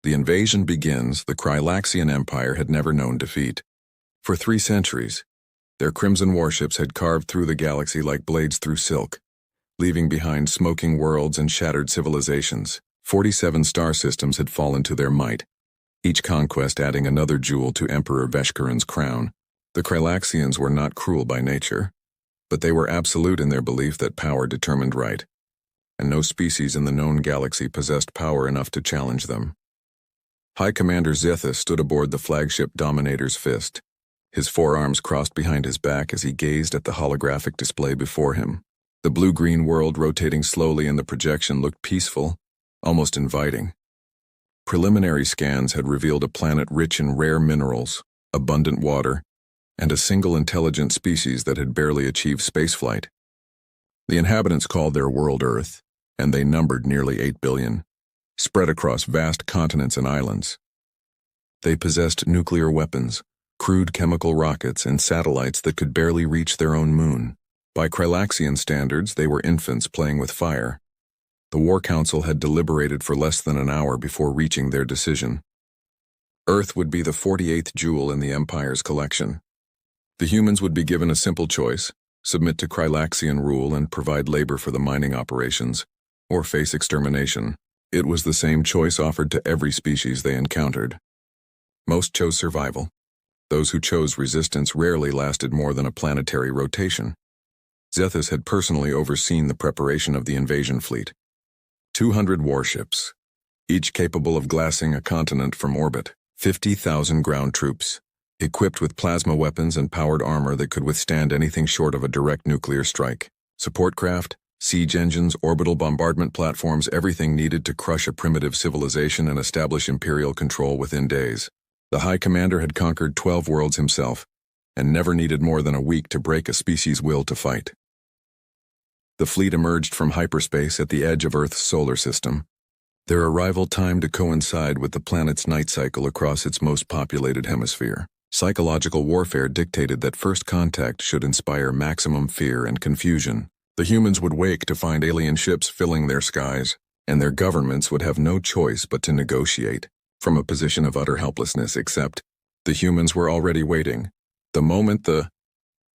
The invasion begins. The Krylaxian Empire had never known defeat. For 3 centuries, their crimson warships had carved through the galaxy like blades through silk, leaving behind smoking worlds and shattered civilizations. 47 star systems had fallen to their might, each conquest adding another jewel to Emperor Veshkaran's crown. The Krylaxians were not cruel by nature, but they were absolute in their belief that power determined right, and no species in the known galaxy possessed power enough to challenge them. High Commander Zethus stood aboard the flagship Dominator's Fist, his forearms crossed behind his back as he gazed at the holographic display before him. The blue-green world rotating slowly in the projection looked peaceful, almost inviting. Preliminary scans had revealed a planet rich in rare minerals, abundant water, and a single intelligent species that had barely achieved spaceflight. The inhabitants called their world Earth, and they numbered nearly 8 billion, spread across vast continents and islands. They possessed nuclear weapons, crude chemical rockets, and satellites that could barely reach their own moon. By Krylaxian standards, they were infants playing with fire. The War Council had deliberated for less than an hour before reaching their decision. Earth would be the 48th jewel in the Empire's collection. The humans would be given a simple choice: submit to Krylaxian rule and provide labor for the mining operations, or face extermination. It was the same choice offered to every species they encountered. Most chose survival. Those who chose resistance rarely lasted more than a planetary rotation. Zethus had personally overseen the preparation of the invasion fleet. 200 warships, each capable of glassing a continent from orbit. 50,000 ground troops, equipped with plasma weapons and powered armor that could withstand anything short of a direct nuclear strike. Support craft, siege engines, orbital bombardment platforms, everything needed to crush a primitive civilization and establish imperial control within days. The High Commander had conquered 12 worlds himself, and never needed more than a week to break a species' will to fight. The fleet emerged from hyperspace at the edge of Earth's solar system, their arrival timed to coincide with the planet's night cycle across its most populated hemisphere. Psychological warfare dictated that first contact should inspire maximum fear and confusion. The humans would wake to find alien ships filling their skies, and their governments would have no choice but to negotiate from a position of utter helplessness, except the humans were already waiting. The moment the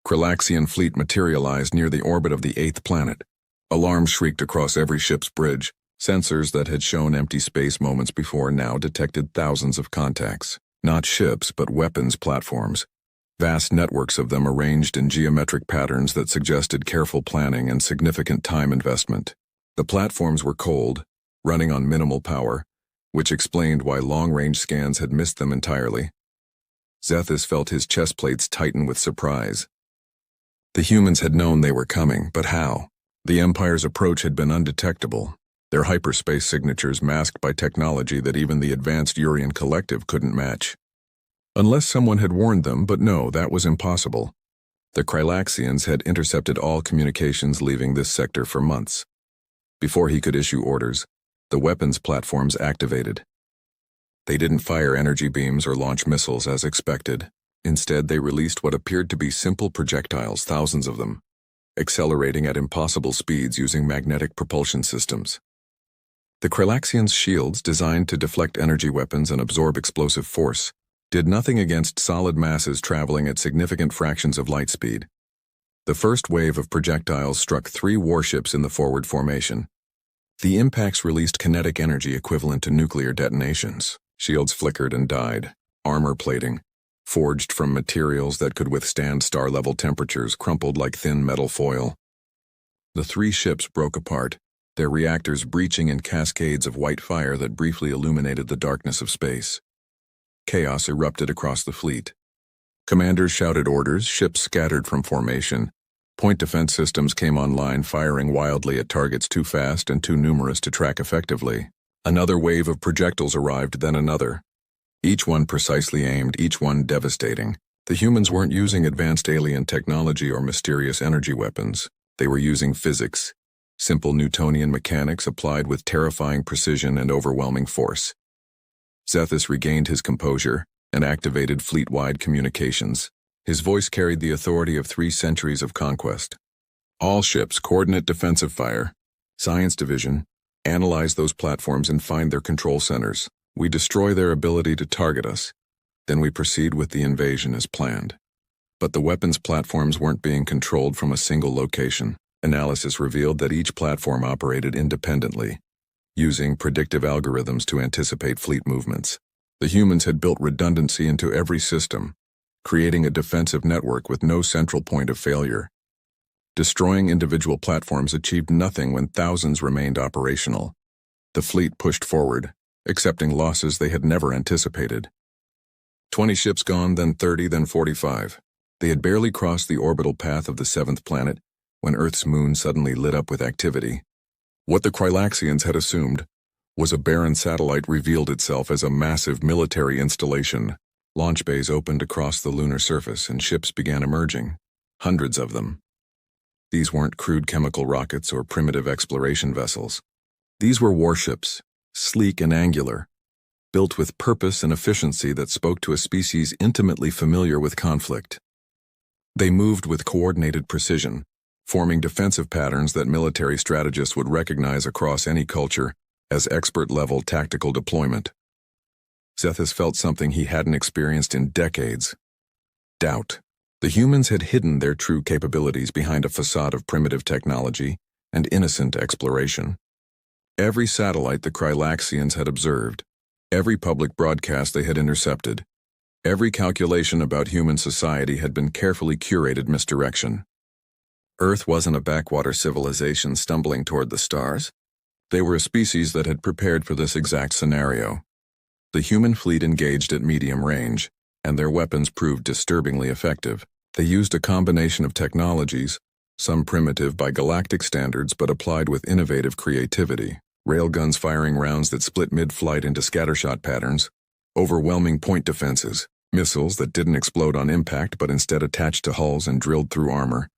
Krylaxian fleet materialized near the orbit of the 8th planet, alarms shrieked across every ship's bridge. Sensors that had shown empty space moments before now detected thousands of contacts. Not ships, but weapons platforms. Vast networks of them arranged in geometric patterns that suggested careful planning and significant time investment. The platforms were cold, running on minimal power, which explained why long-range scans had missed them entirely. Zethus felt his chest plates tighten with surprise. The humans had known they were coming, but how? The Empire's approach had been undetectable, their hyperspace signatures masked by technology that even the advanced Urian collective couldn't match. Unless someone had warned them, but no, that was impossible. The Krylaxians had intercepted all communications leaving this sector for months. Before he could issue orders, the weapons platforms activated. They didn't fire energy beams or launch missiles as expected. Instead, they released what appeared to be simple projectiles, thousands of them, accelerating at impossible speeds using magnetic propulsion systems. The Krylaxians' shields, designed to deflect energy weapons and absorb explosive force, did nothing against solid masses traveling at significant fractions of light speed. The first wave of projectiles struck 3 warships in the forward formation. The impacts released kinetic energy equivalent to nuclear detonations. Shields flickered and died. Armor plating, forged from materials that could withstand star-level temperatures, crumpled like thin metal foil. The 3 ships broke apart, their reactors breaching in cascades of white fire that briefly illuminated the darkness of space. Chaos erupted across the fleet. Commanders shouted orders, ships scattered from formation. Point defense systems came online, firing wildly at targets too fast and too numerous to track effectively. Another wave of projectiles arrived, then another. Each one precisely aimed, each one devastating. The humans weren't using advanced alien technology or mysterious energy weapons. They were using physics, simple Newtonian mechanics applied with terrifying precision and overwhelming force. Zethus regained his composure and activated fleet-wide communications. His voice carried the authority of 3 centuries of conquest. All ships, coordinate defensive fire. Science Division, analyze those platforms and find their control centers. We destroy their ability to target us, then we proceed with the invasion as planned. But the weapons platforms weren't being controlled from a single location. Analysis revealed that each platform operated independently, using predictive algorithms to anticipate fleet movements. The humans had built redundancy into every system, creating a defensive network with no central point of failure. Destroying individual platforms achieved nothing when thousands remained operational. The fleet pushed forward, accepting losses they had never anticipated. 20 ships gone, then 30, then 45. They had barely crossed the orbital path of the seventh planet when Earth's moon suddenly lit up with activity. What the Krylaxians had assumed was a barren satellite revealed itself as a massive military installation. Launch bays opened across the lunar surface and ships began emerging, hundreds of them. These weren't crude chemical rockets or primitive exploration vessels. These were warships, sleek and angular, built with purpose and efficiency that spoke to a species intimately familiar with conflict. They moved with coordinated precision, forming defensive patterns that military strategists would recognize across any culture as expert-level tactical deployment. Zethus felt something he hadn't experienced in decades: doubt. The humans had hidden their true capabilities behind a facade of primitive technology and innocent exploration. Every satellite the Krylaxians had observed, every public broadcast they had intercepted, every calculation about human society had been carefully curated misdirection. Earth wasn't a backwater civilization stumbling toward the stars. They were a species that had prepared for this exact scenario. The human fleet engaged at medium range, and their weapons proved disturbingly effective. They used a combination of technologies, some primitive by galactic standards but applied with innovative creativity. Railguns firing rounds that split mid-flight into scattershot patterns, overwhelming point defenses, missiles that didn't explode on impact but instead attached to hulls and drilled through armor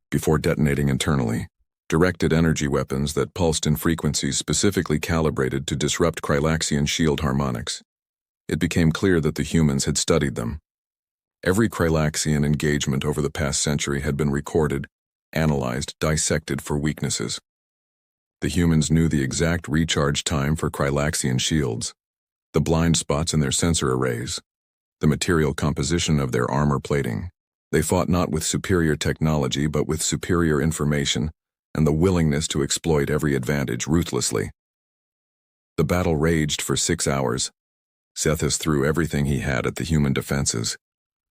before detonating internally, directed energy weapons that pulsed in frequencies specifically calibrated to disrupt Krylaxian shield harmonics. It became clear that the humans had studied them. Every Krylaxian engagement over the past century had been recorded, analyzed, dissected for weaknesses. The humans knew the exact recharge time for Krylaxian shields, the blind spots in their sensor arrays, the material composition of their armor plating. They fought not with superior technology but with superior information and the willingness to exploit every advantage ruthlessly. The battle raged for 6 hours. Zethus threw everything he had at the human defenses.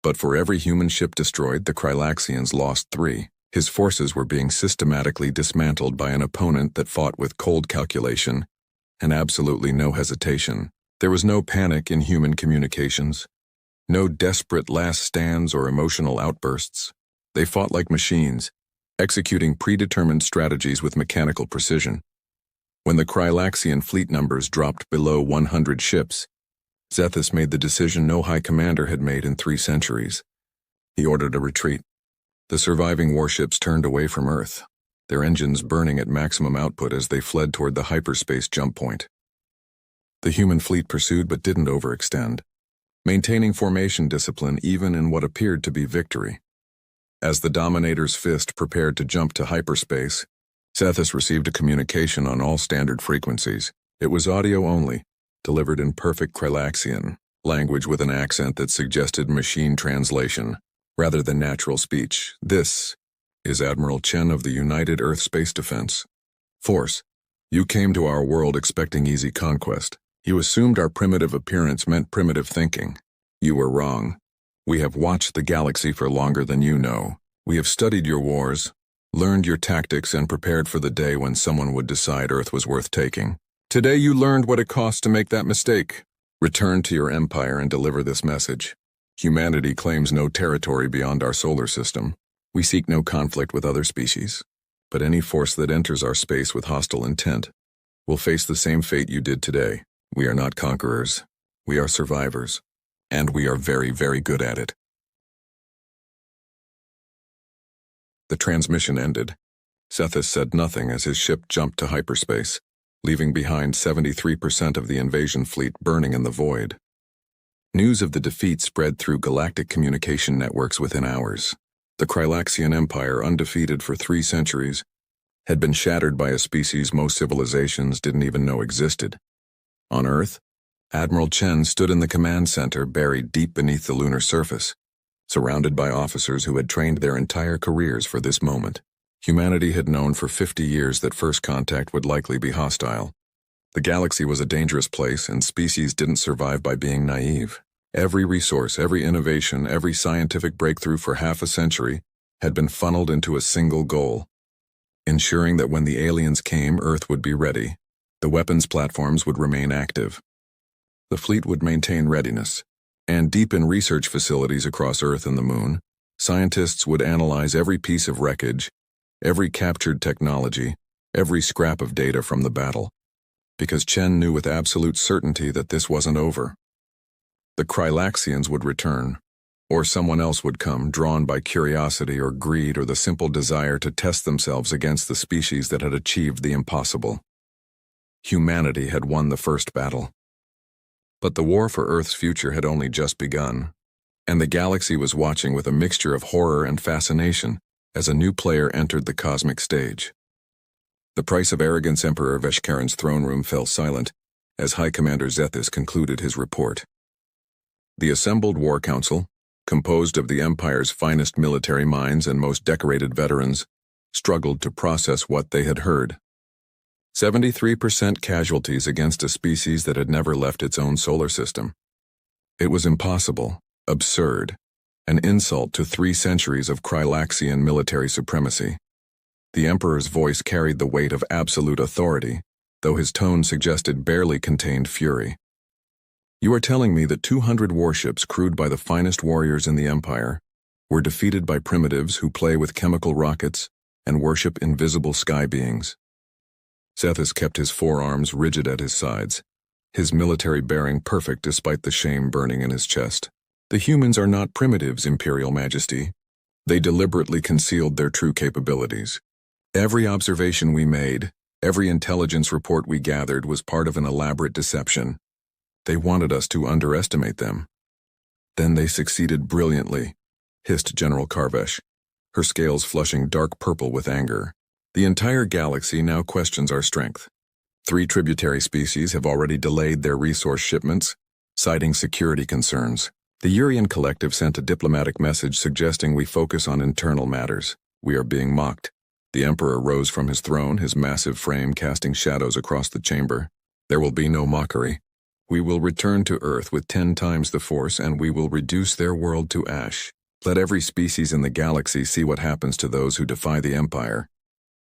But for every human ship destroyed, the Krylaxians lost 3. His forces were being systematically dismantled by an opponent that fought with cold calculation and absolutely no hesitation. There was no panic in human communications, no desperate last stands or emotional outbursts. They fought like machines, executing predetermined strategies with mechanical precision. When the Krylaxian fleet numbers dropped below 100 ships, Zethus made the decision no high commander had made in 3 centuries. He ordered a retreat. The surviving warships turned away from Earth, their engines burning at maximum output as they fled toward the hyperspace jump point. The human fleet pursued but didn't overextend, maintaining formation discipline even in what appeared to be victory. As the Dominator's fist prepared to jump to hyperspace, Zethus received a communication on all standard frequencies. It was audio only, delivered in perfect Krylaxian, language with an accent that suggested machine translation, rather than natural speech. This is Admiral Chen of the United Earth Space Defense Force. You came to our world expecting easy conquest. You assumed our primitive appearance meant primitive thinking. You were wrong. We have watched the galaxy for longer than you know. We have studied your wars, learned your tactics, and prepared for the day when someone would decide Earth was worth taking. Today you learned what it cost to make that mistake. Return to your empire and deliver this message. Humanity claims no territory beyond our solar system. We seek no conflict with other species. But any force that enters our space with hostile intent will face the same fate you did today. We are not conquerors. We are survivors. And we are very, very good at it. The transmission ended. Zethus said nothing as his ship jumped to hyperspace, leaving behind 73% of the invasion fleet burning in the void. News of the defeat spread through galactic communication networks within hours. The Krylaxian Empire, undefeated for 3 centuries, had been shattered by a species most civilizations didn't even know existed. On Earth, Admiral Chen stood in the command center buried deep beneath the lunar surface, surrounded by officers who had trained their entire careers for this moment. Humanity had known for 50 years that first contact would likely be hostile. The galaxy was a dangerous place, and species didn't survive by being naive. Every resource, every innovation, every scientific breakthrough for half a century had been funneled into a single goal: ensuring that when the aliens came, Earth would be ready. The weapons platforms would remain active. The fleet would maintain readiness. And deep in research facilities across Earth and the Moon, scientists would analyze every piece of wreckage, every captured technology, every scrap of data from the battle. Because Chen knew with absolute certainty that this wasn't over. The Krylaxians would return, or someone else would come, drawn by curiosity or greed or the simple desire to test themselves against the species that had achieved the impossible. Humanity had won the first battle. But the war for Earth's future had only just begun, and the galaxy was watching with a mixture of horror and fascination as a new player entered the cosmic stage. The price of arrogance. Emperor Veshkaran's throne room fell silent as High Commander Zethis concluded his report. The assembled War Council, composed of the Empire's finest military minds and most decorated veterans, struggled to process what they had heard. 73% casualties against a species that had never left its own solar system. It was impossible, absurd, an insult to 3 centuries of Krylaxian military supremacy. The Emperor's voice carried the weight of absolute authority, though his tone suggested barely contained fury. You are telling me that 200 warships crewed by the finest warriors in the Empire were defeated by primitives who play with chemical rockets and worship invisible sky beings. Zethis kept his forearms rigid at his sides, his military bearing perfect despite the shame burning in his chest. The humans are not primitives, Imperial Majesty. They deliberately concealed their true capabilities. Every observation we made, every intelligence report we gathered was part of an elaborate deception. They wanted us to underestimate them. Then they succeeded brilliantly, hissed General Karvesh, her scales flushing dark purple with anger. The entire galaxy now questions our strength. 3 tributary species have already delayed their resource shipments, citing security concerns. The Urian Collective sent a diplomatic message suggesting we focus on internal matters. We are being mocked. The Emperor rose from his throne, his massive frame casting shadows across the chamber. There will be no mockery. We will return to Earth with 10 times the force, and we will reduce their world to ash. Let every species in the galaxy see what happens to those who defy the Empire.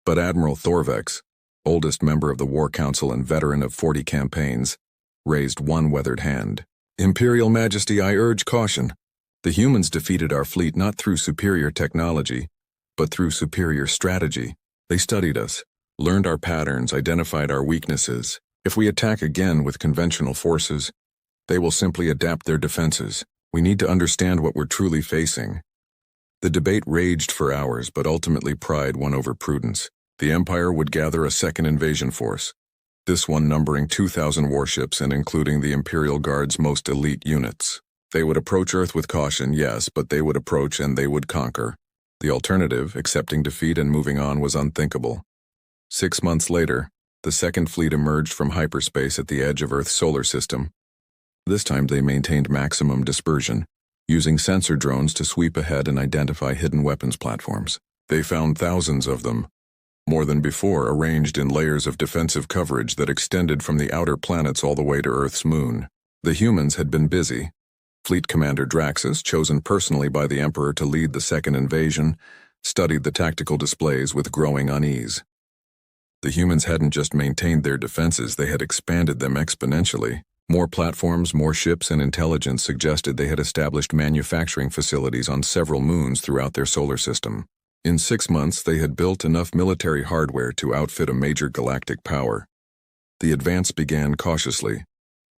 But Admiral Thorvex, oldest member of the War Council and veteran of 40 campaigns, raised one weathered hand. Imperial Majesty, I urge caution. The humans defeated our fleet not through superior technology, but through superior strategy. They studied us, learned our patterns, identified our weaknesses. If we attack again with conventional forces, they will simply adapt their defenses. We need to understand what we're truly facing. The debate raged for hours, but ultimately pride won over prudence. The Empire would gather a second invasion force, this one numbering 2,000 warships and including the Imperial Guard's most elite units. They would approach Earth with caution, yes, but they would approach and they would conquer. The alternative, accepting defeat and moving on, was unthinkable. 6 months later, the Second Fleet emerged from hyperspace at the edge of Earth's solar system. This time they maintained maximum dispersion, using sensor drones to sweep ahead and identify hidden weapons platforms. They found thousands of them, more than before, arranged in layers of defensive coverage that extended from the outer planets all the way to Earth's moon. The humans had been busy. Fleet Commander Draxus, chosen personally by the Emperor to lead the second invasion, studied the tactical displays with growing unease. The humans hadn't just maintained their defenses, they had expanded them exponentially. More platforms, more ships, and intelligence suggested they had established manufacturing facilities on several moons throughout their solar system. In 6 months, they had built enough military hardware to outfit a major galactic power. The advance began cautiously.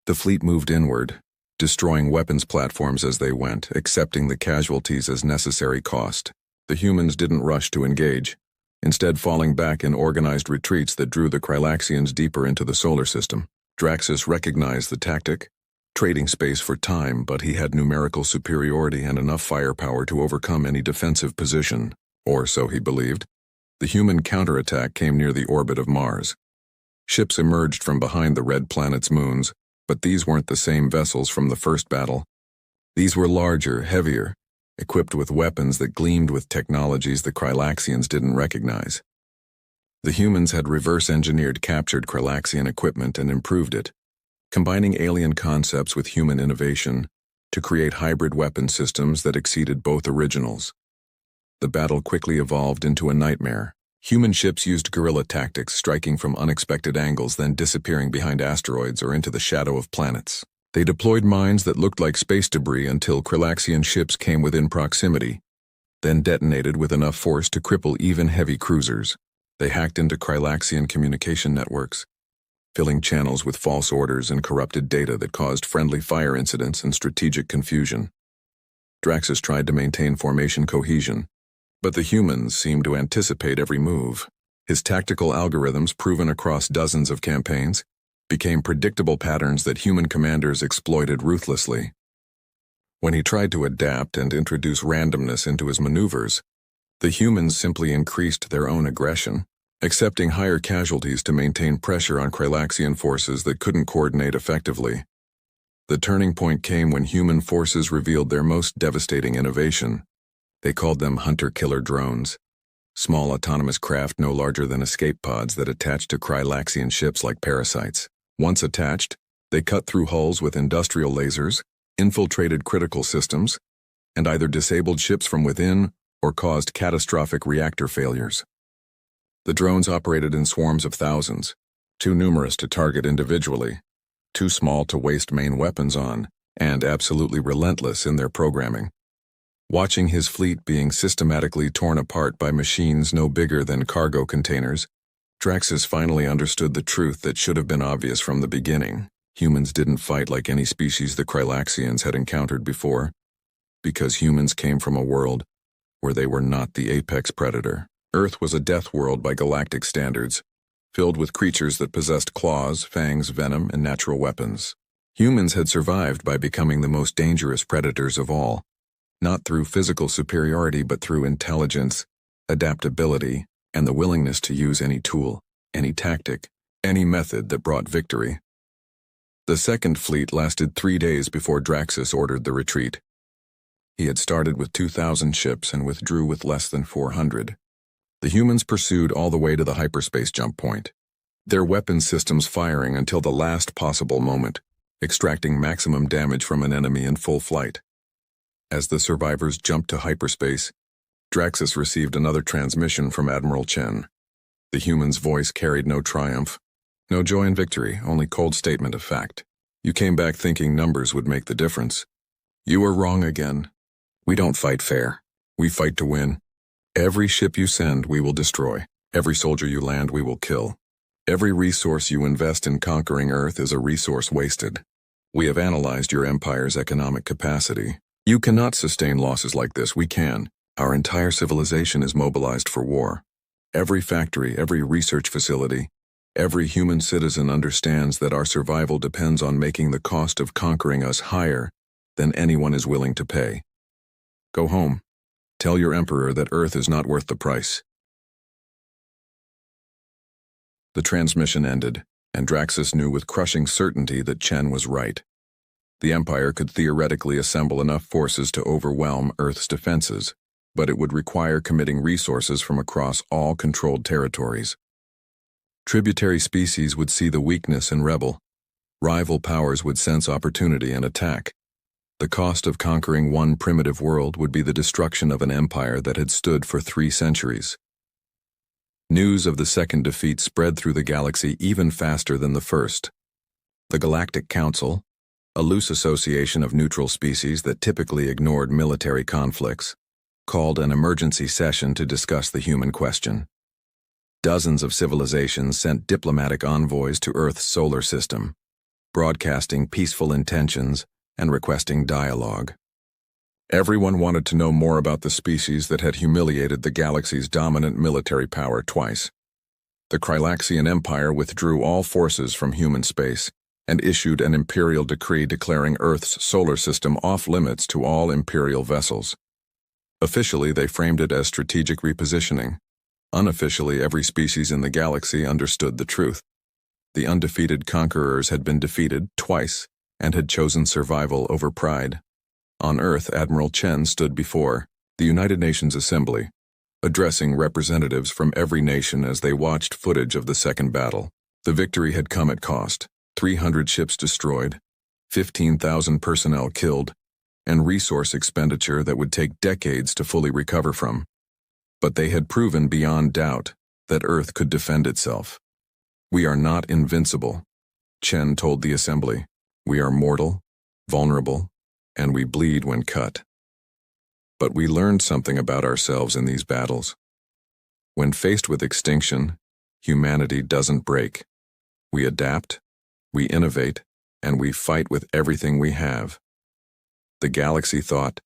The fleet moved inward, destroying weapons platforms as they went, accepting the casualties as necessary cost. The humans didn't rush to engage, instead falling back in organized retreats that drew the Krylaxians deeper into the solar system. Draxus recognized the tactic, trading space for time, but he had numerical superiority and enough firepower to overcome any defensive position. Or so he believed. The human counterattack came near the orbit of Mars. Ships emerged from behind the red planet's moons, But these weren't the same vessels from the first battle. These were larger, heavier, equipped with weapons that gleamed with technologies the Krylaxians didn't recognize. The humans had reverse-engineered captured Krylaxian equipment and improved it, combining alien concepts with human innovation to create hybrid weapon systems that exceeded both originals. The battle quickly evolved into a nightmare. Human ships used guerrilla tactics, striking from unexpected angles, then disappearing behind asteroids or into the shadow of planets. They deployed mines that looked like space debris until Krylaxian ships came within proximity, then detonated with enough force to cripple even heavy cruisers. They hacked into Krylaxian communication networks, filling channels with false orders and corrupted data that caused friendly fire incidents and strategic confusion. Draxus tried to maintain formation cohesion, but the humans seemed to anticipate every move. His tactical algorithms, proven across dozens of campaigns, became predictable patterns that human commanders exploited ruthlessly. When he tried to adapt and introduce randomness into his maneuvers, the humans simply increased their own aggression, accepting higher casualties to maintain pressure on Krylaxian forces that couldn't coordinate effectively. The turning point came when human forces revealed their most devastating innovation. They called them hunter-killer drones, small autonomous craft no larger than escape pods that attached to Krylaxian ships like parasites. Once attached, they cut through hulls with industrial lasers, infiltrated critical systems, and either disabled ships from within or caused catastrophic reactor failures. The drones operated in swarms of thousands, too numerous to target individually, too small to waste main weapons on, and absolutely relentless in their programming. Watching his fleet being systematically torn apart by machines no bigger than cargo containers, Draxus finally understood the truth that should have been obvious from the beginning. Humans didn't fight like any species the Krylaxians had encountered before, because humans came from a world where they were not the apex predator. Earth was a death world by galactic standards, filled with creatures that possessed claws, fangs, venom, and natural weapons. Humans had survived by becoming the most dangerous predators of all, not through physical superiority but through intelligence, adaptability, and the willingness to use any tool, any tactic, any method that brought victory. The Second Fleet lasted 3 days before Draxus ordered the retreat. He had started with 2,000 ships and withdrew with less than 400. The humans pursued all the way to the hyperspace jump point, their weapon systems firing until the last possible moment, extracting maximum damage from an enemy in full flight. As the survivors jumped to hyperspace, Draxus received another transmission from Admiral Chen. The human's voice carried no triumph, no joy in victory, only cold statement of fact. You came back thinking numbers would make the difference. You were wrong again. We don't fight fair. We fight to win. Every ship you send, we will destroy. Every soldier you land, we will kill. Every resource you invest in conquering Earth is a resource wasted. We have analyzed your empire's economic capacity. You cannot sustain losses like this. We can. Our entire civilization is mobilized for war. Every factory, every research facility, every human citizen understands that our survival depends on making the cost of conquering us higher than anyone is willing to pay. Go home. Tell your emperor that Earth is not worth the price. The transmission ended, and Draxus knew with crushing certainty that Chen was right. The Empire could theoretically assemble enough forces to overwhelm Earth's defenses, but it would require committing resources from across all controlled territories. Tributary species would see the weakness and rebel. Rival powers would sense opportunity and attack. The cost of conquering one primitive world would be the destruction of an empire that had stood for 3 centuries. News of the second defeat spread through the galaxy even faster than the first. The Galactic Council, a loose association of neutral species that typically ignored military conflicts, called an emergency session to discuss the human question. Dozens of civilizations sent diplomatic envoys to Earth's solar system, broadcasting peaceful intentions and requesting dialogue. Everyone wanted to know more about the species that had humiliated the galaxy's dominant military power twice. The Krylaxian Empire withdrew all forces from human space and issued an imperial decree declaring Earth's solar system off-limits to all imperial vessels. Officially, they framed it as strategic repositioning. Unofficially, every species in the galaxy understood the truth. The undefeated conquerors had been defeated twice and had chosen survival over pride. On Earth, Admiral Chen stood before the United Nations Assembly, addressing representatives from every nation as they watched footage of the second battle. The victory had come at cost: 300 ships destroyed, 15,000 personnel killed, and resource expenditure that would take decades to fully recover from. But they had proven beyond doubt that Earth could defend itself. "We are not invincible," Chen told the assembly. "We are mortal, vulnerable, and we bleed when cut." But we learned something about ourselves in these battles. When faced with extinction, humanity doesn't break. We adapt, we innovate, and we fight with everything we have. The galaxy thought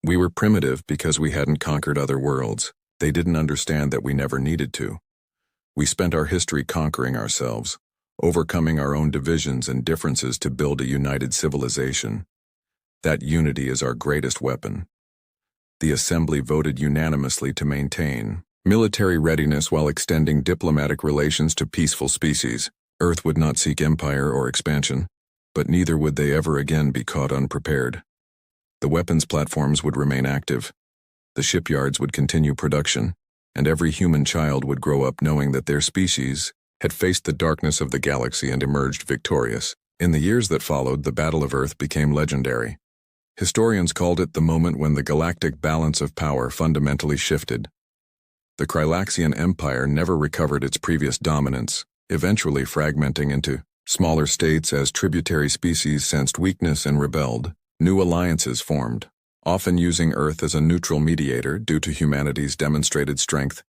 we were primitive because we hadn't conquered other worlds. They didn't understand that we never needed to. We spent our history conquering ourselves, overcoming our own divisions and differences to build a united civilization. That unity is our greatest weapon. The assembly voted unanimously to maintain military readiness while extending diplomatic relations to peaceful species. Earth would not seek empire or expansion, but neither would they ever again be caught unprepared. The weapons platforms would remain active, the shipyards would continue production, and every human child would grow up knowing that their species had faced the darkness of the galaxy and emerged victorious. In the years that followed, the Battle of Earth became legendary. Historians called it the moment when the galactic balance of power fundamentally shifted. The Krylaxian Empire never recovered its previous dominance, eventually fragmenting into smaller states as tributary species sensed weakness and rebelled. New alliances formed, often using Earth as a neutral mediator due to humanity's demonstrated strength.